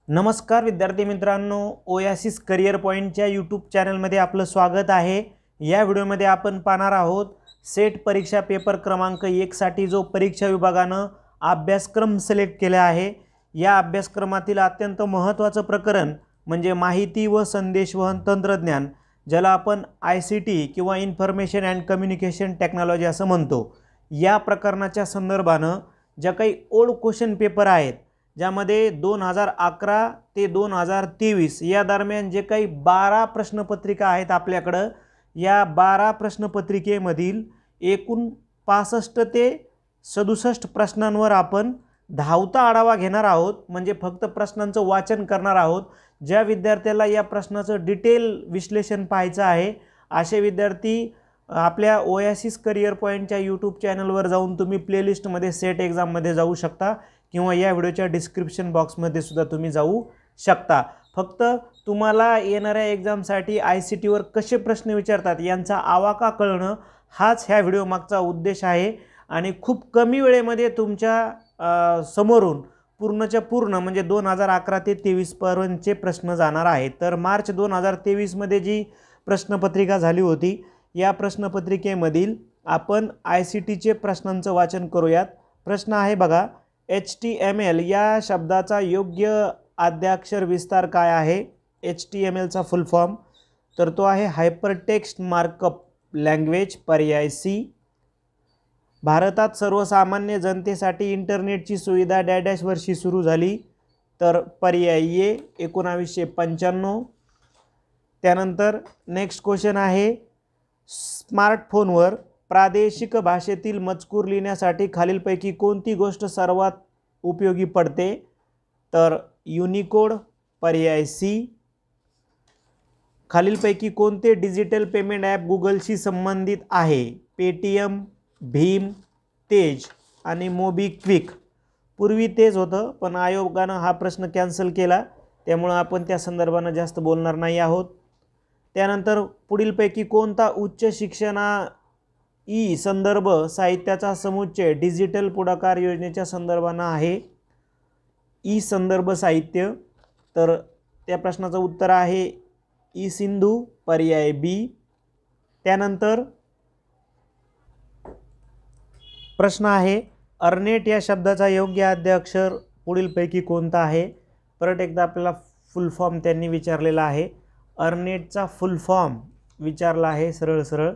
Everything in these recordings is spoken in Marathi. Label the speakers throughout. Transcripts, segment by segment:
Speaker 1: नमस्कार विद्यार्थी मित्रांनो, ओयासिस करियर पॉइंटच्या यूट्यूब चॅनलमध्ये आपलं स्वागत आहे। या व्हिडिओमध्ये आपण पाहणार आहोत सेट परीक्षा पेपर क्रमांक 1 साठी जो परीक्षा विभागानं अभ्यासक्रम सिलेक्ट केला आहे। या अभ्यासक्रमातील अत्यंत महत्त्वाचं प्रकरण म्हणजे माहिती व संदेशवहन तंत्रज्ञान, ज्याला आपण ICT किंवा इन्फॉर्मेशन अँड कम्युनिकेशन टेक्नॉलॉजी असं म्हणतो। या प्रकरणाच्या संदर्भानं ज्या काही ओल्ड क्वेश्चन पेपर आहेत, ज्यामध्ये 2011 ते 2023 या दरम्यान जे काही 12 प्रश्नपत्रिका आहेत आपल्याकडं, या 12 प्रश्नपत्रिकेमधील एकूण 65 ते 67 प्रश्नांवर आपण धावता आढावा घेणार आहोत। म्हणजे फक्त प्रश्नांचं वाचन करणार आहोत। ज्या विद्यार्थ्याला या प्रश्नाचं डिटेल विश्लेषण पाहायचं आहे, असे विद्यार्थी आपल्या ओयासिस करियर पॉइंटच्या यूट्यूब चॅनलवर जाऊन तुम्ही प्लेलिस्टमध्ये सेट एक्झाममध्ये जाऊ शकता किंवा या व्हिडिओच्या डिस्क्रिप्शन बॉक्समध्ये सुद्धा तुम्ही जाऊ शकता। फक्त तुम्हाला येणाऱ्या एक्झामसाठी ICTवर कसे प्रश्न विचारतात यांचा आवाका कळणं हाच ह्या व्हिडिओ मागचा उद्देश आहे। आणि खूप कमी वेळेमध्ये तुमच्या समोरून पूर्णच्या पूर्ण म्हणजे 2011 ते 23 पर्यंतचे प्रश्न जाणार आहेत। तर मार्च 2023 मध्ये जी प्रश्नपत्रिका झाली होती, या प्रश्नपत्रिकेमधील आपण ICTचे प्रश्नांचं वाचन करूयात। प्रश्न आहे बघा, HTML या शब्दाचा योग्य आद्याक्षर विस्तार काय आहे? HTMLचा फुल फॉर्म तर तो आहे हायपरटेक्स्ट मार्कअप लँग्वेज, पर्याय C। भारतात सर्वसामान्य जनतेसाठी इंटरनेटची सुविधा डॅश वर्षी सुरू झाली, तर पर्याय A 1995। त्यानंतर नेक्स्ट क्वेश्चन आहे, स्मार्टफोनवर प्रादेशिक भाषेतील मजकूर लिहिण्यासाठी खालीलपैकी कोणती गोष्ट सर्वात उपयोगी पडते? तर युनिकोड, पर्याय C। खालीलपैकी कोणते डिजिटल पेमेंट ॲप गुगलशी संबंधित आहे? पेटीएम, भीम, तेज आणि मोबिक्विक। पूर्वी तेज होतं, पण आयोगानं हा प्रश्न कॅन्सल केला, त्यामुळे आपण त्या संदर्भानं जास्त बोलणार नाही आहोत। त्यानंतर पुढीलपैकी कोणता उच्च शिक्षणा संदर्भ साहित्याचा समुच्चय डिजिटल पुढाकार योजनेच्या संदर्भानं आहे? संदर्भ साहित्य, तर त्या प्रश्नाचं उत्तर आहे सिंधू, पर्याय B। त्यानंतर प्रश्न आहे, अर्नेट या शब्दाचा योग्य आद्याक्षर पुढीलपैकी कोणता आहे? परत एकदा आपल्याला फुल फॉर्म त्यांनी विचारलेला आहे। अर्नेटचा फुल फॉर्म विचारला आहे सरळ सरळ,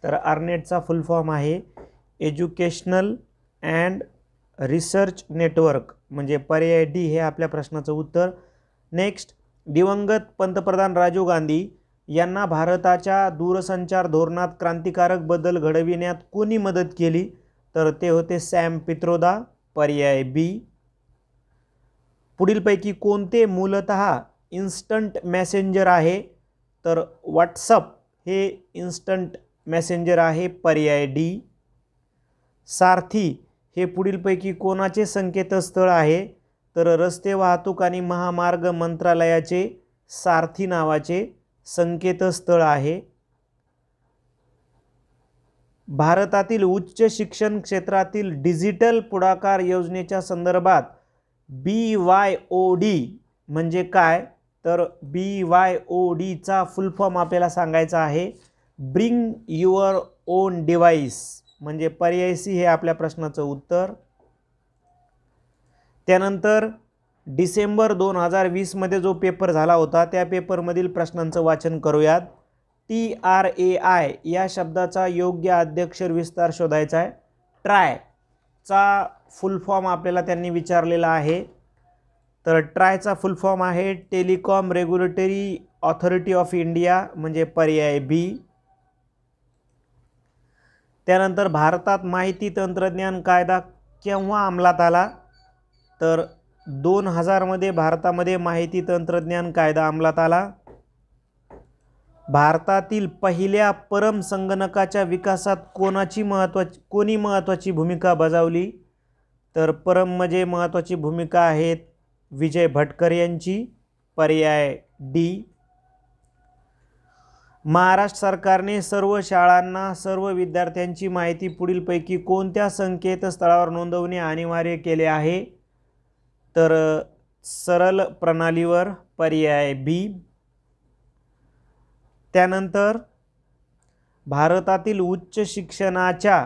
Speaker 1: तर अर्नेटचा फुल फॉर्म आहे एज्युकेशनल अँड रिसर्च नेटवर्क, म्हणजे पर्याय D हे आपल्या प्रश्नाचं उत्तर। नेक्स्ट, दिवंगत पंतप्रधान राजीव गांधी यांना भारताच्या दूरसंचार धोरणात क्रांतिकारक बदल घडविण्यात कोणी मदत केली? तर ते होते सॅम पित्रोदा, पर्याय B। पुढीलपैकी कोणते मूलतः इन्स्टंट मेसेंजर आहे? तर व्हॉट्सअप हे इन्स्टंट मेसेंजर आहे, पर्याय D। सारथी हे पुढीलपैकी कोणाचे संकेतस्थळ आहे? तर रस्ते वाहतूक आणि महामार्ग मंत्रालयाचे सारथी नावाचे संकेतस्थळ आहे। भारतातील उच्च शिक्षण क्षेत्रातील डिजिटल पुढाकार योजनेच्या संदर्भात BYOD म्हणजे काय? तर BYODचा फुल फॉर्म आपल्याला सांगायचा आहे ब्रिंग युअर ओन डिव्हाइस, म्हणजे पर्याय C हे आपल्या प्रश्नाचं उत्तर। त्यानंतर डिसेंबर 2020 मध्ये जो पेपर झाला होता, त्या पेपरमधील प्रश्नांचं वाचन करूयात। TRAI या शब्दाचा योग्य आद्याक्षर विस्तार शोधायचा आहे। ट्रायचा फुल फॉर्म आपल्याला त्यांनी विचारलेला आहे, तर ट्रायचा फुल फॉर्म आहे telecom regulatory authority of India, म्हणजे पर्याय B। त्यानंतर भारतात माहिती तंत्रज्ञान कायदा केव्हा अंमलात आला? तर 2000 मध्ये भारतामध्ये माहिती तंत्रज्ञान कायदा अंमलात आला। भारतातील पहिल्या परम संगणकाच्या विकासात कोणी महत्त्वाची भूमिका बजावली? तर परम म्हणजे महत्त्वाची भूमिका आहेत विजय भटकर यांची, पर्याय D। महाराष्ट्र सरकारने सर्व शाळांना सर्व विद्यार्थ्यांची माहिती पुढीलपैकी कोणत्या संकेतस्थळावर नोंदवणे अनिवार्य केले आहे? तर सरल प्रणालीवर पर्याय बी. त्यानंतर भारतातील उच्च शिक्षणाच्या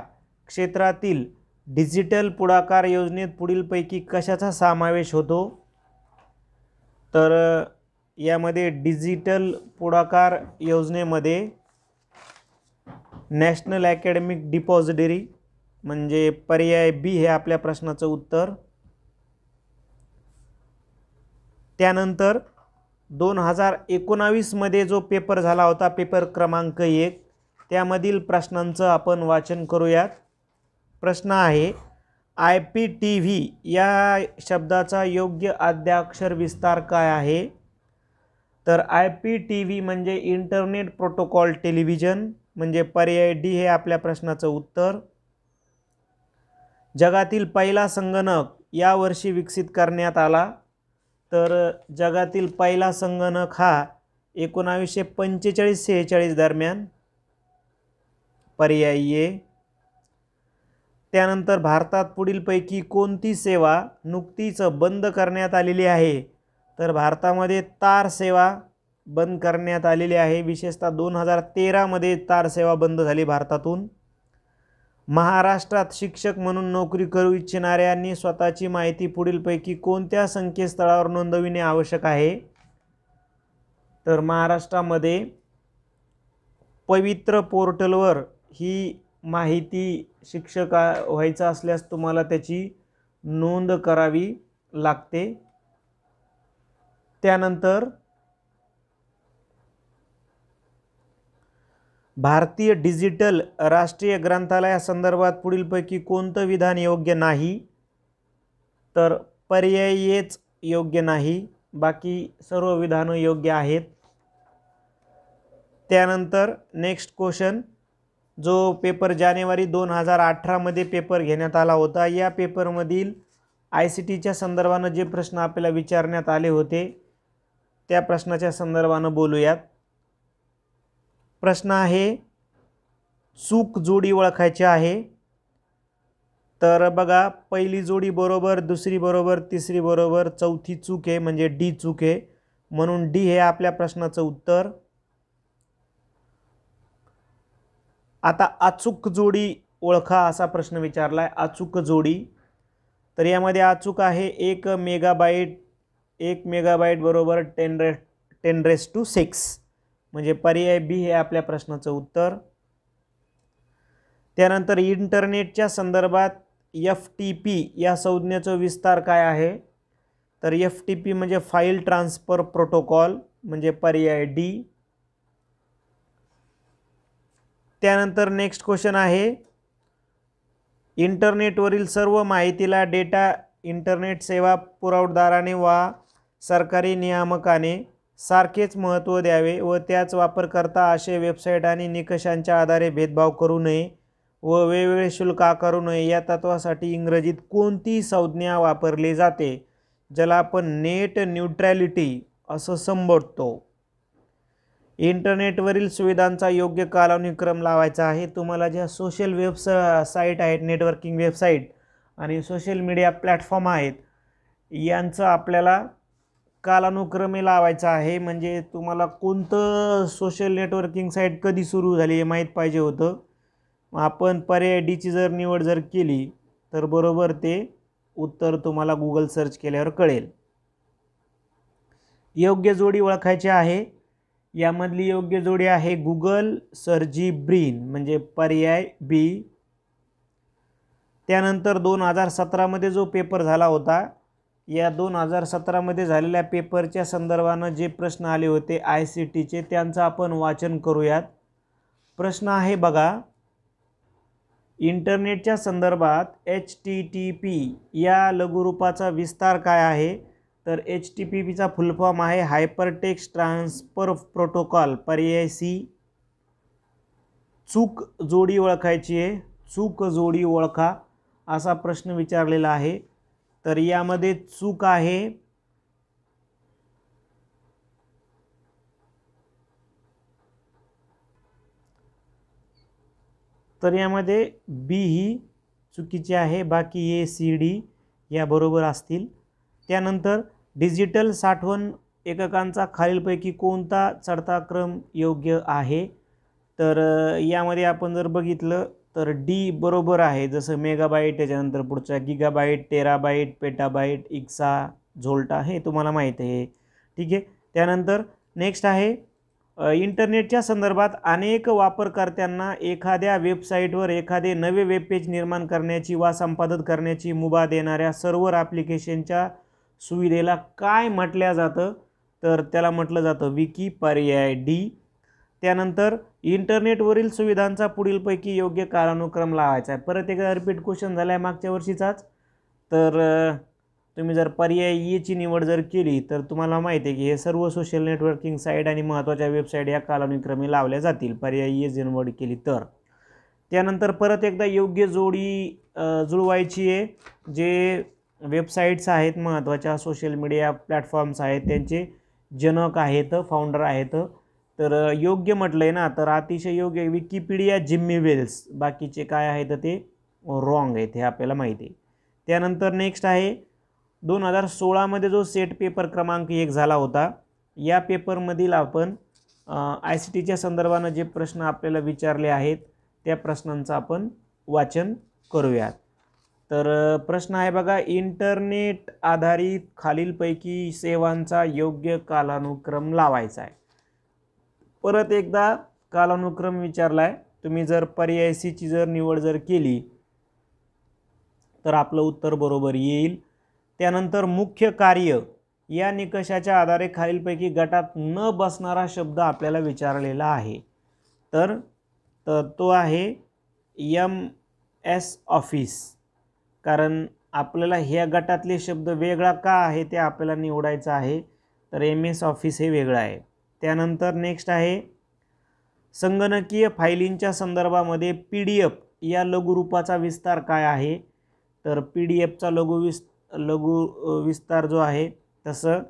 Speaker 1: क्षेत्रातील डिजिटल पुढाकार योजनेत पुढीलपैकी कशाचा समावेश होतो? तर यामध्ये डिजिटल पुढाकार योजनेमध्ये नॅशनल अकॅडमिक डिपॉझिटरी म्हणजे पर्याय बी हे आपल्या प्रश्नाचं उत्तर. त्यानंतर 2019 मध्ये जो पेपर झाला होता पेपर क्रमांक 1 त्यामधील प्रश्नांचं आपण वाचन करूयात. प्रश्न आहे IPTV या शब्दाचा योग्य आद्याक्षर विस्तार काय आहे? तर IPTV म्हणजे इंटरनेट प्रोटोकॉल टेलिव्हिजन म्हणजे पर्याय डी हे आपल्या प्रश्नाचं उत्तर. जगातील पहिला संगणक या वर्षी विकसित करण्यात आला. तर जगातील पहिला संगणक हा 1945-46 दरम्यान पर्याय ए. त्यानंतर भारतात पुढीलपैकी कोणती सेवा नुकतीच बंद करण्यात आलेली आहे? तर भारतामध्ये तार सेवा बंद करण्यात आलेली आहे. विशेषतः 2013 मध्ये तार सेवा बंद झाली भारतातून. महाराष्ट्रात शिक्षक म्हणून नोकरी करू इच्छिणाऱ्यांनी स्वतःची माहिती पुढीलपैकी कोणत्या संकेतस्थळावर नोंदविणे आवश्यक आहे? तर महाराष्ट्रामध्ये पवित्र पोर्टलवर ही माहिती शिक्षक व्हायचं असल्यास तुम्हाला त्याची नोंद करावी लागते. त्यानंतर भारतीय डिजिटल राष्ट्रीय ग्रंथालयासंदर्भात पुढीलपैकी कोणतं विधान योग्य नाही? तर पर्यायच योग्य नाही, बाकी सर्व विधानं योग्य आहेत. त्यानंतर नेक्स्ट क्वेश्चन जो पेपर जानेवारी 2018 मध्ये पेपर घेण्यात आला होता या पेपरमधील ICTच्या संदर्भानं जे प्रश्न आपल्याला विचारण्यात आले होते त्या प्रश्नाच्या संदर्भानं बोलूयात. प्रश्न आहे चूक जोडी ओळखायची आहे. तर बघा पहिली जोडी बरोबर, दुसरी बरोबर, तिसरी बरोबर, चौथी चूक आहे म्हणजे डी चूक आहे म्हणून डी हे आपल्या प्रश्नाचं उत्तर. आता अचूक जोडी ओळखा असा प्रश्न विचारलाय. अचूक जोडी तर यामध्ये अचूक आहे 1 मेगाबाईट बरोबर 10⁻⁶ म्हणजे पर्याय बी हे आपल्या प्रश्नाचं उत्तर. त्यानंतर इंटरनेटच्या संदर्भात FTP या संज्ञेचा विस्तार काय आहे? तर FTP म्हणजे फाईल ट्रान्सफर प्रोटोकॉल म्हणजे पर्याय डी. त्यानंतर नेक्स्ट क्वेश्चन आहे इंटरनेटवरील सर्व माहितीला डेटा इंटरनेट सेवा पुरवठादाराने वा सरकारी नियामकाने सारखेच महत्त्व द्यावे व त्याच वापरकर्ता असे वेबसाईट आणि निकषांच्या आधारे भेदभाव करू नये व वेगवेगळे शुल्क आकारू नये या तत्वासाठी इंग्रजीत कोणती संज्ञा वापरली जाते ज्याला आपण नेट न्यूट्रॅलिटी असं संबोधतो? इंटरनेटवरील सुविधांचा योग्य कालानुक्रम लावायचा आहे. तुम्हाला ज्या सोशल वेबसाईट आहेत, नेटवर्किंग वेबसाईट आणि सोशल मीडिया प्लॅटफॉर्म आहेत यांचं आपल्याला कालानुक्रमे लावायचा आहे. म्हणजे तुम्हाला कोणतं सोशल नेटवर्किंग साईट कधी सुरू झाली हे माहीत पाहिजे होतं. आपण पर्याय डीची जर निवड केली तर बरोबर ते उत्तर तुम्हाला गुगल सर्च केल्यावर कळेल. योग्य जोडी ओळखायची आहे. यामधली योग्य जोडी आहे गुगल सर्जी ब्रिन म्हणजे पर्याय बी. त्यानंतर 2017 मध्ये जो पेपर झाला होता या 2017 मध्ये झालेल्या पेपरच्या संदर्भानं जे प्रश्न आले होते ICTचे त्यांचं आपण वाचन करूयात. प्रश्न आहे बघा इंटरनेटच्या संदर्भात HTTP या लघुरूपाचा विस्तार काय आहे? तर HTTPचा फुल फॉर्म आहे हायपरटेक्स्ट ट्रान्सफर प्रोटोकॉल पर्याय सी. चूक जोडी ओळखायची आहे. चूक जोडी ओळखा असा प्रश्न विचारलेला आहे. तर यामध्ये चूक आहे तर यामध्ये बी ही चुकीची आहे, बाकी A C D या बरोबर असतील. त्यानंतर डिजिटल साठवण एककांचा खालीलपैकी कोणता चढता क्रम योग्य आहे? तर यामध्ये आपण जर बघितलं तर डी बरोबर आहे. जसं मेगाबाईट, त्याच्यानंतर पुढचा गिगाबाईट, टेराबाईट, पेटाबाईट, इक्सा, झोल्टा हे तुम्हाला माहीत आहे. ठीक आहे. त्यानंतर नेक्स्ट आहे इंटरनेटच्या संदर्भात अनेक वापरकर्त्यांना एखाद्या वेबसाईटवर एखादे नवे वेब पेज निर्माण करण्याची वा संपादित करण्याची मुभा देणाऱ्या सर्व्हर ॲप्लिकेशनच्या सुविधेला काय म्हटलं जातं? तर त्याला म्हटलं जातं विकी, पर्याय डी. त्यानंतर इंटरनेटवरील सुविधांचा पुढीलपैकी योग्य कालानुक्रम लावायचा आहे. परत एकदा रिपीट क्वेश्चन झाला आहे मागच्या वर्षीचाच. तर तुम्ही जर पर्याय ईची निवड जर केली तर तुम्हाला माहिती आहे की हे सर्व सोशल नेटवर्किंग साईट आणि महत्त्वाच्या वेबसाईट या कालानुक्रमे लावल्या जातील, पर्याय ई जर निवड केली तर. त्यानंतर परत एकदा योग्य जोडी जुळवायची आहे. जे वेबसाईट्स आहेत, महत्त्वाच्या सोशल मीडिया प्लॅटफॉर्म्स आहेत, त्यांचे जनक आहेत, फाउंडर आहेत. तर योग्य म्हटलं आहे ना, तर अतिशय योग्य विकिपीडिया, जिम्मी वेल्स. बाकीचे काय आहेत ते रॉंग आहेत, हे आपल्याला माहिती आहे. त्यानंतर नेक्स्ट आहे 2016मध्ये जो सेट पेपर क्रमांक 1 झाला होता, या पेपरमधील आपण ICTच्या संदर्भानं जे प्रश्न आपल्याला विचारले आहेत त्या प्रश्नांचं आपण वाचन करूयात. तर प्रश्न आहे बघा, इंटरनेट आधारित खालीलपैकी सेवांचा योग्य कालानुक्रम लावायचा आहे. परत एकदा कालानुक्रम विचारला आहे. तुम्ही जर पर्याय सीची जर निवड जर केली तर आपलं उत्तर बरोबर येईल. त्यानंतर मुख्य कार्य या निकषाच्या आधारे खालीलपैकी गटात न बसणारा शब्द आपल्याला विचारलेला आहे. तर तो आहे MS ऑफिस. कारण आपल्याला ह्या गटातले शब्द वेगळा का आहे ते आपल्याला निवडायचं आहे. तर MS ऑफिस हे वेगळं आहे. त्यानंतर नेक्स्ट आहे संगणकीय फायलींच्या संदर्भामध्ये PDF या लघुरूपाचा विस्तार काय आहे? तर PDFचा लघु विस्तार जो आहे, तसं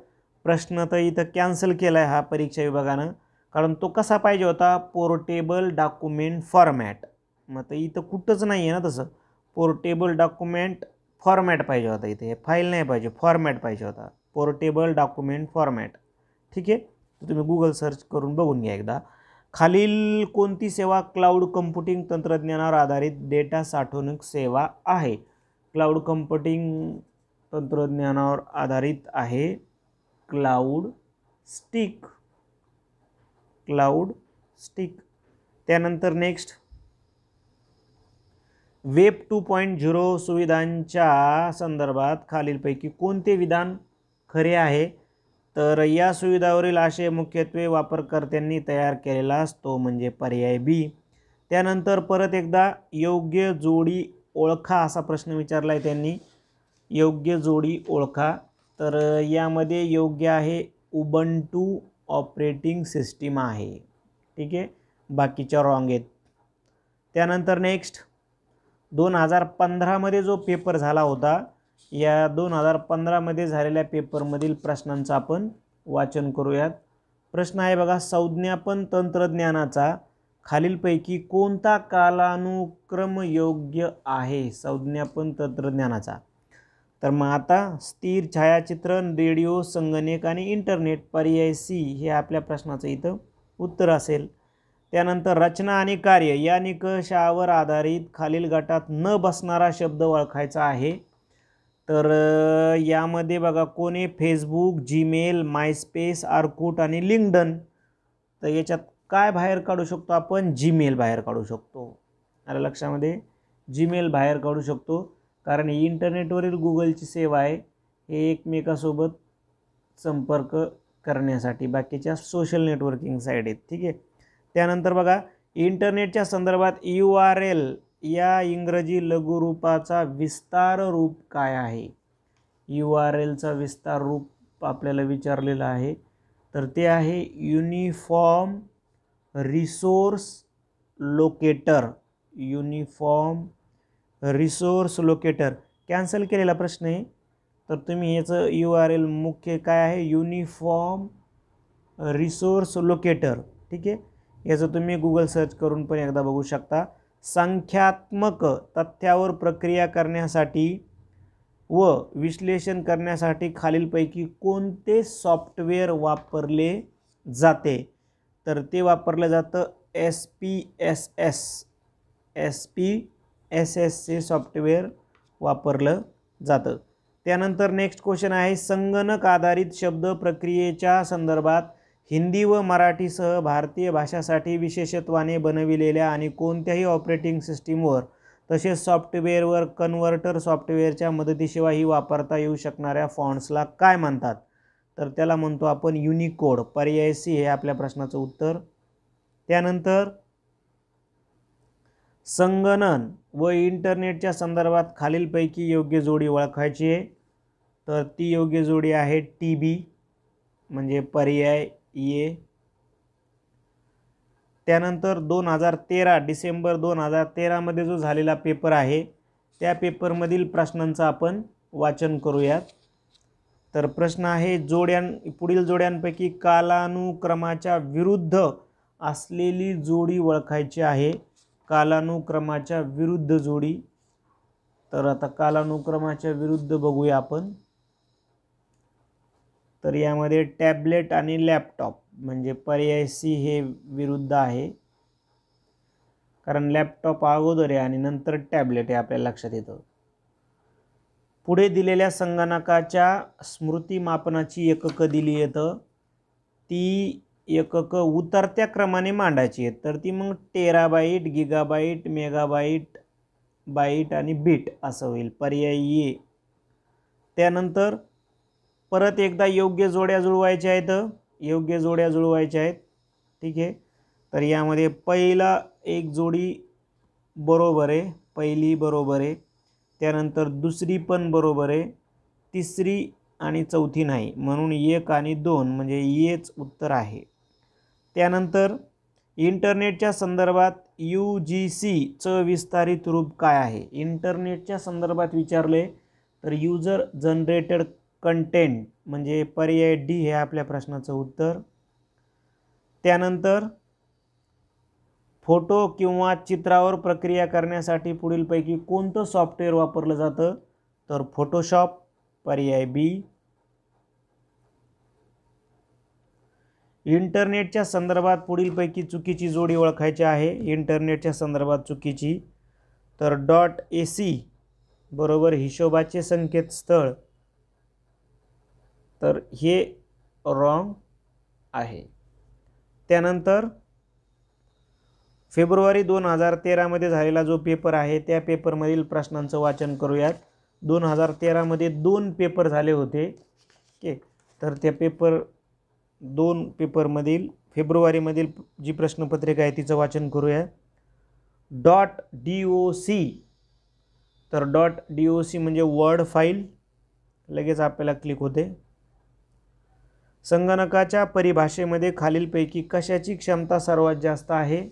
Speaker 1: प्रश्न तर इथं कॅन्सल केला आहे हा परीक्षा विभागानं, कारण तो कसा पाहिजे होता? Portable document format. मग तर इथं कुठंच नाही आहे ना तसं. पोर्टेबल डॉक्युमेंट फॉर्मॅट पाहिजे होता, इथे फाईल नाही पाहिजे, फॉर्मॅट पाहिजे होता, पोर्टेबल डॉक्युमेंट फॉर्मॅट. ठीक आहे, तुम्ही गूगल सर्च करून बघून घ्या एकदा. खालील कोणती सेवा क्लाउड कम्प्युटिंग तंत्रज्ञानावर आधारित डेटा साठवणूक सेवा आहे? क्लाउड कम्प्युटिंग तंत्रज्ञानावर आधारित आहे क्लाउड स्टिक. त्यानंतर नेक्स्ट वेब 2.0 सुविधांच्या संदर्भात खालीलपैकी कोणते विधान खरे आहे? तर या सुविधावरील आशय मुख्यत्वे वापरकर्त्यांनी तयार केलेला असतो, म्हणजे पर्याय बी. त्यानंतर परत एकदा योग्य जोडी ओळखा असा प्रश्न विचारला आहे त्यांनी. योग्य जोडी ओळखा. तर यामध्ये योग्य आहे उबंटू ऑपरेटिंग सिस्टीम आहे. ठीक आहे, बाकीच्या रॉंग आहेत. त्यानंतर नेक्स्ट 2015मध्ये जो पेपर झाला होता, या 2015मध्ये झालेल्या पेपरमधील प्रश्नांचं आपण वाचन करूयात. प्रश्न आहे बघा, संज्ञापन तंत्रज्ञानाचा खालीलपैकी कोणता कालानुक्रम योग्य आहे? संज्ञापन तंत्रज्ञानाचा. तर मग आता स्थिर छायाचित्रण, रेडिओ, संगणक आणि इंटरनेट, पर्याय सी हे आपल्या प्रश्नाचं इथं उत्तर असेल. त्यानंतर रचना आणि कार्य या निकषावर आधारित खालील गटात न बसणारा शब्द ओळखायचा आहे. तर यामध्ये बघा कोणी फेसबुक, जीमेल, मायस्पेस, आर्कुट आणि लिंक्डइन. तर याच्यात काय बाहेर काढू शकतो आपण? जीमेल बाहेर काढू शकतो. आलं लक्षामध्ये? जीमेल बाहेर काढू शकतो, कारण इंटरनेटवरील गुगलची सेवा आहे हे एकमेकासोबत संपर्क करण्यासाठी. बाकीच्या सोशल नेटवर्किंग साईट आहेत. ठीक आहे. त्यानंतर बघा इंटरनेटच्या संदर्भात URL या इंग्रजी लघुरूपाचा विस्तार रूप काय आहे? URLचा विस्तार रूप आपल्याला विचारलेलं आहे. तर ते आहे uniform resource locator. Uniform resource locator cancel केलेला प्रश्न आहे. तर तुम्ही याचं URL मुख्य काय आहे? Uniform resource locator. ठीक आहे, याचं तुम्ही गूगल सर्च करून पण एकदा बघू शकता. संख्यात्मक तथ्यावर प्रक्रिया करण्यासाठी व विश्लेषण करण्यासाठी खालीलपैकी कोणते सॉफ्टवेअर वापरले जाते? तर ते वापरलं जातं SPSS हे सॉफ्टवेअर वापरलं जातं. त्यानंतर नेक्स्ट क्वेश्चन आहे, संगणक आधारित शब्द प्रक्रियेच्या संदर्भात हिंदी व मराठीसह भारतीय भाषांसाठी विशेषत्वाने बनविलेल्या आणि कोणत्याही ऑपरेटिंग सिस्टीमवर तसेच सॉफ्टवेअरवर कन्व्हर्टर सॉफ्टवेअरच्या मदतीशिवाय वापरता येऊ शकणाऱ्या फॉन्ट्सला काय म्हणतात? तर त्याला म्हणतो आपण युनिकोड. पर्याय सी हे आपल्या प्रश्नाचं उत्तर. त्यानंतर संगणन व इंटरनेटच्या संदर्भात खालीलपैकी योग्य जोडी ओळखायची आहे. तर ती योग्य जोडी आहे TB म्हणजे पर्याय ए. त्यानंतर 2013 डिसेंबर 2013 मध्ये जो झालेला पेपर आहे त्या पेपरमधील प्रश्नांचं आपण वाचन करूयात. तर प्रश्न आहे, पुढील जोड्यांपैकी कालानुक्रमाच्या विरुद्ध असलेली जोडी ओळखायची आहे. कालानुक्रमाच्या विरुद्ध जोडी. तर आता कालानुक्रमाच्या विरुद्ध बघूया आपण. तर यामध्ये टॅबलेट आणि लॅपटॉप म्हणजे पर्याय सी हे विरुद्ध आहे, कारण लॅपटॉप अगोदर आहे आणि नंतर टॅबलेट आहे आपल्या लक्षात येतं. पुढे दिलेल्या संगणकाच्या स्मृती मापनाची एककं दिली येतं. ती एककं उतरत्या क्रमाने मांडायची आहेत. तर ती मग टेराबाईट, गिगाबाईट, मेगाबाईट, बाईट आणि बीट असं होईल. पर्याय ए. त्यानंतर परत एकदा योग्य जोड्या जुळवायच्या आहेत. योग्य जोड्या जुळवायच्या आहेत. ठीक आहे. तर यामध्ये पहिला एक जोडी बरोबर आहे, पहिली बरोबर आहे. त्यानंतर दुसरी पण बरोबर आहे, तिसरी आणि चौथी नाही, म्हणून 1 आणि 2 म्हणजे येच उत्तर आहे. त्यानंतर इंटरनेटच्या संदर्भात UGCचं विस्तारित रूप काय आहे? इंटरनेटच्या संदर्भात विचारले तर यूजर जनरेटेड कंटेंट म्हणजे पर्याय डी हे आपल्या प्रश्नाचं उत्तर. त्यानंतर फोटो किंवा चित्रावर प्रक्रिया करण्यासाठी पुढीलपैकी कोणतं सॉफ्टवेअर वापरलं जातं? तर फोटोशॉप. पर्याय बी. इंटरनेटच्या संदर्भात पुढीलपैकी चुकीची जोडी ओळखायची आहे. इंटरनेटच्या संदर्भात चुकीची. तर .ac बरोबर हिशोबाचे संकेतस्थळ. तर हे रॉंग आहे. त्यानंतर फेब्रुवारी 2013 मध्ये झालेला जो पेपर आहे त्या पेपरमधील प्रश्नांचं वाचन करूयात. 2013 मध्ये 2 पेपर झाले होते. ओके. तर त्या दोन पेपरमधील फेब्रुवारीमधील जी प्रश्नपत्रिका आहे तिचं वाचन करूया. .doc. तर .doc म्हणजे वर्ड फाईल. लगेच आपल्याला क्लिक होते. संगणकाच्या परिभाषेमध्ये खालीलपैकी कशाची क्षमता सर्वात जास्त आहे?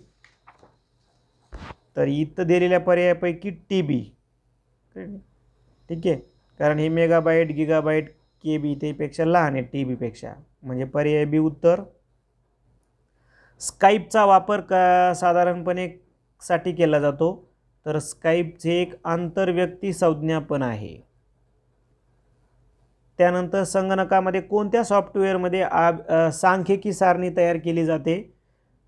Speaker 1: तर इथं दिलेल्या पर्यायापैकी TB. ठीक आहे, कारण हे मेगाबाईट, गिगाबाईट, KB त्यापेक्षा लहान आहे TB पेक्षा, म्हणजे पर्याय बी उत्तर. स्काईपचा वापर साधारणपणे साठी केला जातो? तर स्काईपचे एक आंतरव्यक्ती संज्ञापन आहे. त्यानंतर संगणकामध्ये कोणत्या सॉफ्टवेअरमध्ये सांख्यिकी सारणी तयार केली जाते?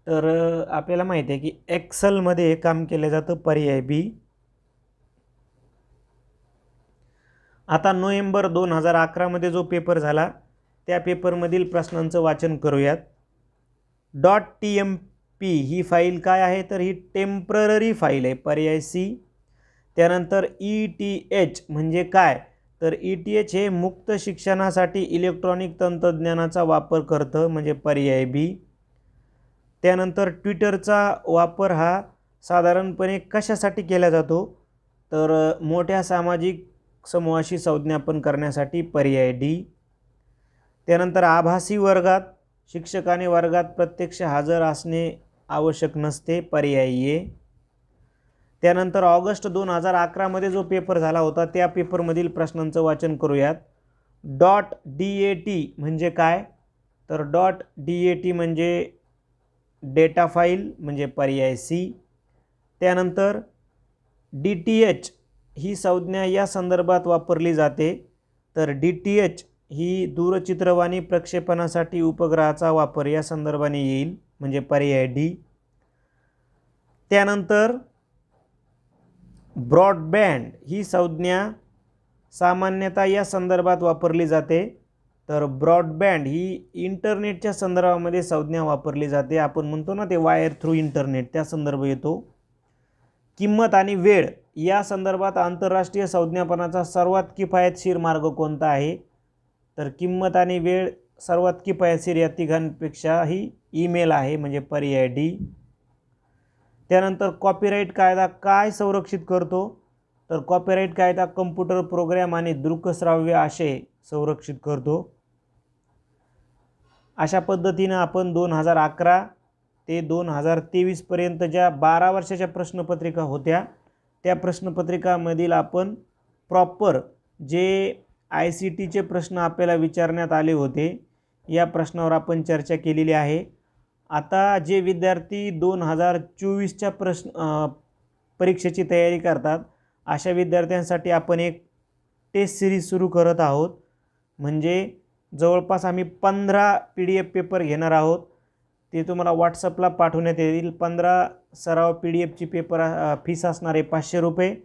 Speaker 1: तर आपल्याला माहिती आहे की एक्सेलमध्ये हे काम केले जातं. पर्याय बी. आता नोव्हेंबर 2011 मध्ये जो पेपर झाला त्या पेपरमधील प्रश्नांचं वाचन करूयात. .tmp ही फाईल काय आहे? तर ही टेम्पररी फाईल आहे. पर्याय सी. त्यानंतर ETH म्हणजे काय? तर ETH हे मुक्त शिक्षणासाठी इलेक्ट्रॉनिक तंत्रज्ञानाचा वापर करतं, म्हणजे पर्याय बी. त्यानंतर ट्विटरचा वापर हा साधारणपणे कशासाठी केला जातो? तर मोठ्या सामाजिक समूहाशी संज्ञापन करण्यासाठी. पर्याय डी. त्यानंतर आभासी वर्गात शिक्षकाने वर्गात प्रत्यक्ष हजर असणे आवश्यक नसते. पर्याय ए. त्यानंतर ऑगस्ट 2011 मध्ये जो पेपर झाला होता त्या पेपरमधील प्रश्नांचं वाचन करूयात. .dat म्हणजे काय? तर .dat म्हणजे डेटा फाईल, म्हणजे पर्याय सी. त्यानंतर DTH ही संज्ञा या संदर्भात वापरली जाते, तर DTH ही दूरचित्रवाणी प्रक्षेपणासाठी उपग्रहाचा वापर या संदर्भाने येईल, म्हणजे पर्याय डी. त्यानंतर ब्रॉडबँड ही संज्ञा सामान्यतः या संदर्भात वापरली जाते, तर ब्रॉडबँड ही इंटरनेटच्या संदर्भामध्ये संज्ञा वापरली जाते. आपण म्हणतो ना ते वायर थ्रू इंटरनेट, त्या संदर्भ येतो. किंमत आणि वेळ या संदर्भात आंतरराष्ट्रीय संज्ञापनाचा सर्वात किफायतशीर मार्ग कोणता आहे, तर किंमत आणि वेळ सर्वात किफायतशीर या तिघांपेक्षाही ईमेल आहे, म्हणजे पर्याय डी. त्यानंतर कॉपीराइट कायदा काय संरक्षित करतो, तर कॉपीराइट कायदा कम्प्युटर प्रोग्राम आणि दृकश्राव्य आशय संरक्षित करतो. अशा पद्धतीने आपण 2011 ते 2023 पर्यंत ज्या 12 वर्षाच्या प्रश्नपत्रिका होत्या, त्या प्रश्नपत्रिकामधील आपण प्रॉपर जे ICTचे प्रश्न आपल्याला विचारण्यात आले होते, या प्रश्नावर आपण चर्चा केलेली आहे. आता जे विद्यार्थी 2024च्या परीक्षेची तयारी करतात, अशा विद्यार्थ्यांसाठी आपण एक टेस्ट सिरीज सुरू करत आहोत. म्हणजे जवळपास आम्ही 15 PDF पेपर घेणार आहोत. ते तुम्हाला व्हॉट्सअपला पाठवण्यात येईल. 15 सराव PDFची पेपर फीस असणार आहे 500 रुपये.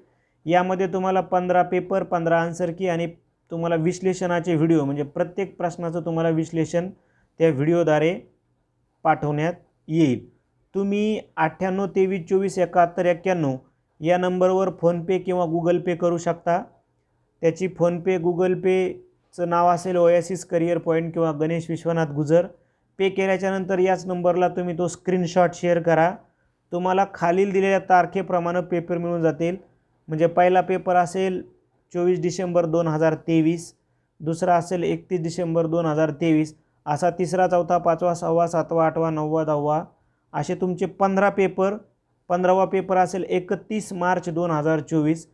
Speaker 1: यामध्ये तुम्हाला 15 पेपर, 15 आन्सर की आणि तुम्हाला विश्लेषणाचे व्हिडिओ, म्हणजे प्रत्येक प्रश्नाचं तुम्हाला विश्लेषण त्या व्हिडिओद्वारे पाठवण्यात येईल. तुम्ही 98 23 24 71 91 या नंबरवर फोनपे किंवा गुगल पे करू शकता. त्याची फोनपे गुगल पेचं नाव असेल ओएसिस करिअर पॉईंट किंवा गणेश विश्वनाथ गुजर. पे केल्याच्यानंतर याच नंबरला तुम्ही तो स्क्रीनशॉट शेअर करा. तुम्हाला खालील दिलेल्या तारखेप्रमाणे पेपर मिळून जातील. म्हणजे पहिला पेपर असेल 24 डिसेंबर 2023, दुसरा असेल 31 डिसेंबर 2023, असा तिसरा, चौथा, पाचवा, 6वा, 7वा, 8वा, 9वा, 10वा असे तुमचे 15 पेपर. 15वा पेपर असेल 31 मार्च 2024.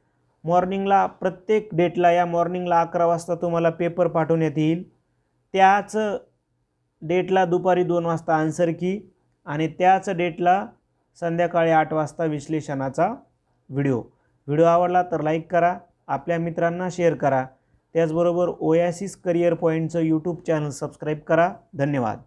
Speaker 1: मॉर्निंगला प्रत्येक डेटला या मॉर्निंगला 11 वाजता तुम्हाला पेपर पाठवण्यात येईल. त्याच डेटला दुपारी 2 वाजता आन्सर की आणि त्याच डेटला संध्याकाळी 8 वाजता विश्लेषणाचा व्हिडिओ. व्हिडिओ आवडला तर लाईक करा, आपल्या मित्रांना शेअर करा. त्याचबरोबर ओएसिस करिअर पॉईंटचं यूट्यूब चॅनल सबस्क्राईब करा. धन्यवाद.